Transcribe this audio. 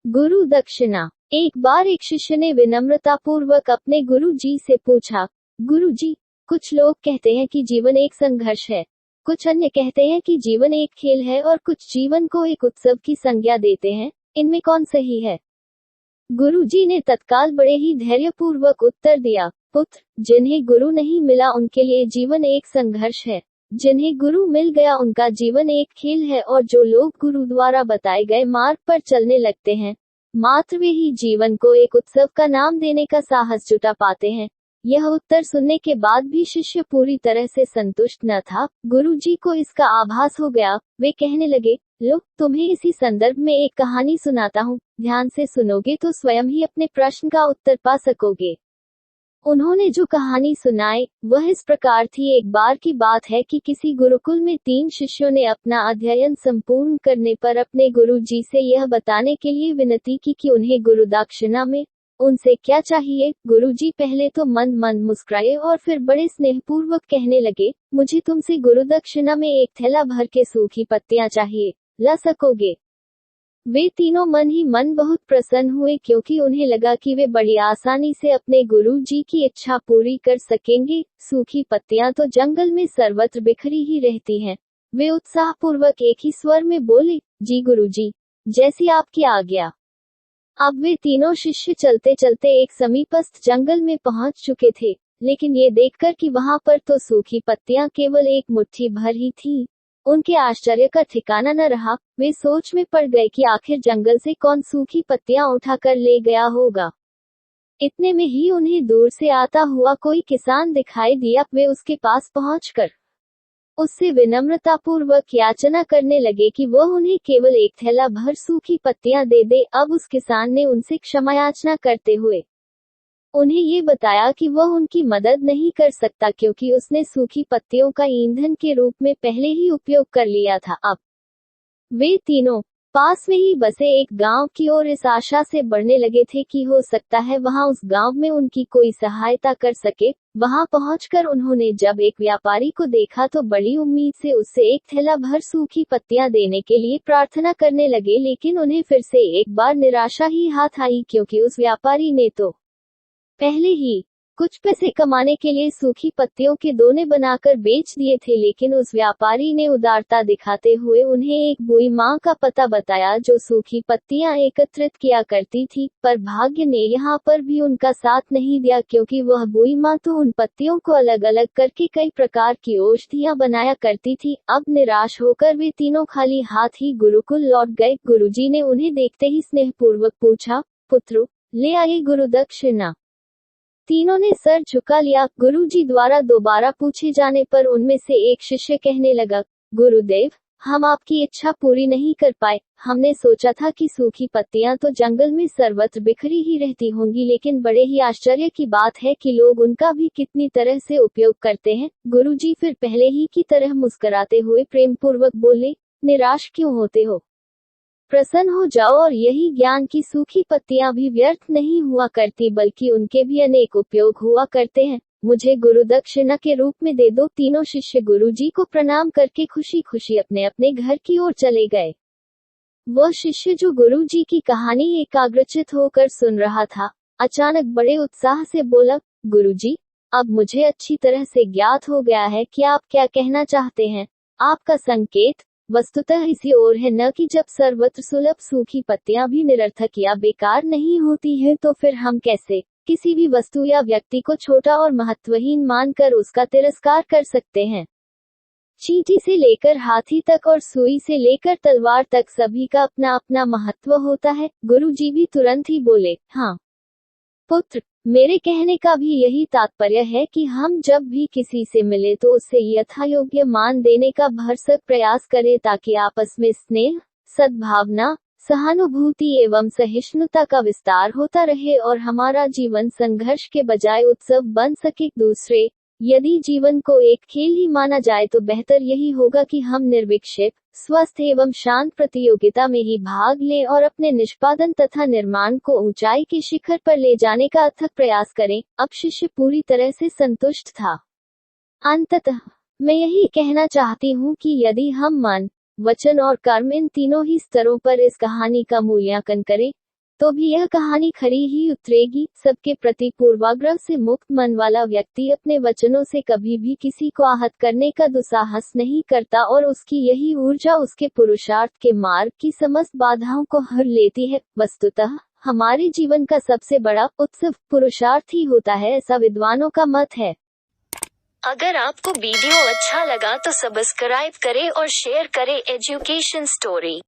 गुरु दक्षिणा। एक बार एक शिष्य ने विनम्रतापूर्वक अपने गुरु जी से पूछा, गुरु जी, कुछ लोग कहते हैं कि जीवन एक संघर्ष है, कुछ अन्य कहते हैं कि जीवन एक खेल है और कुछ जीवन को एक उत्सव की संज्ञा देते हैं, इनमें कौन सही है? गुरु जी ने तत्काल बड़े ही धैर्यपूर्वक उत्तर दिया, पुत्र, जिन्हें गुरु नहीं मिला उनके लिए जीवन एक संघर्ष है, जिन्हें गुरु मिल गया उनका जीवन एक खेल है, और जो लोग गुरु द्वारा बताए गए मार्ग पर चलने लगते हैं, मात्र वे ही जीवन को एक उत्सव का नाम देने का साहस जुटा पाते हैं। यह उत्तर सुनने के बाद भी शिष्य पूरी तरह से संतुष्ट न था। गुरु जी को इसका आभास हो गया। वे कहने लगे, लो, तुम्हें इसी संदर्भ में एक कहानी सुनाता हूँ, ध्यान से सुनोगे तो स्वयं ही अपने प्रश्न का उत्तर पा सकोगे। उन्होंने जो कहानी सुनाई वह इस प्रकार थी। एक बार की बात है कि किसी गुरुकुल में 3 शिष्यों ने अपना अध्ययन संपूर्ण करने पर अपने गुरु जी से यह बताने के लिए विनती की कि उन्हें गुरु दक्षिणा में उनसे क्या चाहिए। गुरु जी पहले तो मन मुस्कुराए और फिर बड़े स्नेहपूर्वक कहने लगे, मुझे तुमसे गुरु दक्षिणा में एक थैला भर के सूखी पत्तियां चाहिए, ला सकोगे? वे तीनों मन ही मन बहुत प्रसन्न हुए, क्योंकि उन्हें लगा कि वे बड़ी आसानी से अपने गुरु जी की इच्छा पूरी कर सकेंगे। सूखी पत्तियां तो जंगल में सर्वत्र बिखरी ही रहती हैं। वे उत्साहपूर्वक एक ही स्वर में बोले, जी गुरु जी, जैसी आपकी आज्ञा। अब वे तीनों शिष्य चलते चलते एक समीपस्थ जंगल में पहुंच चुके थे, लेकिन ये देखकर कि वहां पर तो सूखी पत्तियां केवल एक मुट्ठी भर ही थीं, उनके आश्चर्य का ठिकाना न रहा। वे सोच में पड़ गए कि आखिर जंगल से कौन सूखी पत्तियां उठाकर ले गया होगा। इतने में ही उन्हें दूर से आता हुआ कोई किसान दिखाई दिया। वे उसके पास पहुंचकर उससे विनम्रतापूर्वक याचना करने लगे कि वह उन्हें केवल एक थैला भर सूखी पत्तियां दे दे। अब उस किसान ने उनसे क्षमा याचना करते हुए उन्हें ये बताया कि वह उनकी मदद नहीं कर सकता, क्योंकि उसने सूखी पत्तियों का ईंधन के रूप में पहले ही उपयोग कर लिया था। अब वे तीनों पास में ही बसे एक गांव की ओर इस आशा से बढ़ने लगे थे कि हो सकता है वहां उस गांव में उनकी कोई सहायता कर सके। वहां पहुंचकर उन्होंने जब एक व्यापारी को देखा तो बड़ी उम्मीद से उससे एक थैला भर सूखी पत्तियां देने के लिए प्रार्थना करने लगे, लेकिन उन्हें फिर से एक बार निराशा ही हाथ आई, क्योंकि उस व्यापारी ने तो पहले ही कुछ पैसे कमाने के लिए सूखी पत्तियों के दोने बनाकर बेच दिए थे। लेकिन उस व्यापारी ने उदारता दिखाते हुए उन्हें एक बुई माँ का पता बताया जो सूखी पत्तियां एकत्रित किया करती थी। पर भाग्य ने यहाँ पर भी उनका साथ नहीं दिया, क्योंकि वह बुई माँ तो उन पत्तियों को अलग अलग करके कई प्रकार की औषधियां बनाया करती थी। अब निराश होकर वे तीनों खाली हाथ ही गुरुकुल लौट गए। गुरुजी ने उन्हें देखते ही स्नेहपूर्वक पूछा, पुत्रो, ले आए गुरु दक्षिणा? तीनों ने सर झुका लिया। गुरुजी द्वारा दोबारा पूछे जाने पर उनमें से एक शिष्य कहने लगा, गुरुदेव, हम आपकी इच्छा पूरी नहीं कर पाए। हमने सोचा था कि सूखी पत्तियां तो जंगल में सर्वत्र बिखरी ही रहती होंगी, लेकिन बड़े ही आश्चर्य की बात है कि लोग उनका भी कितनी तरह से उपयोग करते हैं। गुरुजी फिर पहले ही की तरह मुस्कुराते हुए प्रेम पूर्वक बोले, निराश क्यों होते हो? प्रसन्न हो जाओ, और यही ज्ञान की सूखी पत्तियां भी व्यर्थ नहीं हुआ करती, बल्कि उनके भी अनेक उपयोग हुआ करते हैं। मुझे गुरु दक्षिणा के रूप में दे दो। तीनों शिष्य गुरुजी को प्रणाम करके खुशी खुशी अपने अपने घर की ओर चले गए। वह शिष्य जो गुरुजी की कहानी एकाग्रचित होकर सुन रहा था, अचानक बड़े उत्साह से बोला, गुरुजी, अब मुझे अच्छी तरह से ज्ञात हो गया है कि आप क्या कहना चाहते हैं। आपका संकेत वस्तुतः इसी ओर है, न कि जब सर्वत्र सुलभ सूखी पत्तियां भी निरर्थक या बेकार नहीं होती हैं, तो फिर हम कैसे किसी भी वस्तु या व्यक्ति को छोटा और महत्वहीन मानकर उसका तिरस्कार कर सकते हैं। चींटी से लेकर हाथी तक और सुई से लेकर तलवार तक सभी का अपना अपना महत्व होता है। गुरुजी भी तुरंत ही बोले, हाँ पुत्र, मेरे कहने का भी यही तात्पर्य है कि हम जब भी किसी से मिले तो उससे यथायोग्य मान देने का भरसक प्रयास करें, ताकि आपस में स्नेह, सद्भावना, सहानुभूति एवं सहिष्णुता का विस्तार होता रहे और हमारा जीवन संघर्ष के बजाय उत्सव बन सके। दूसरे, यदि जीवन को एक खेल ही माना जाए तो बेहतर यही होगा कि हम निर्विक्षेप, स्वस्थ एवं शांत प्रतियोगिता में ही भाग लें और अपने निष्पादन तथा निर्माण को ऊंचाई के शिखर पर ले जाने का अथक प्रयास करें। अब शिष्य पूरी तरह से संतुष्ट था। अंततः मैं यही कहना चाहती हूँ कि यदि हम मन, वचन और कर्म इन तीनों ही स्तरों पर इस कहानी का मूल्यांकन करें, तो भी यह कहानी खरी ही उतरेगी। सबके प्रति पूर्वाग्रह से मुक्त मन वाला व्यक्ति अपने वचनों से कभी भी किसी को आहत करने का दुस्साहस नहीं करता और उसकी यही ऊर्जा उसके पुरुषार्थ के मार्ग की समस्त बाधाओं को हर लेती है। वस्तुतः हमारे जीवन का सबसे बड़ा उत्सव पुरुषार्थ ही होता है, ऐसा विद्वानों का मत है। अगर आपको वीडियो अच्छा लगा तो सब्सक्राइब करें और शेयर करें एजुकेशन स्टोरी।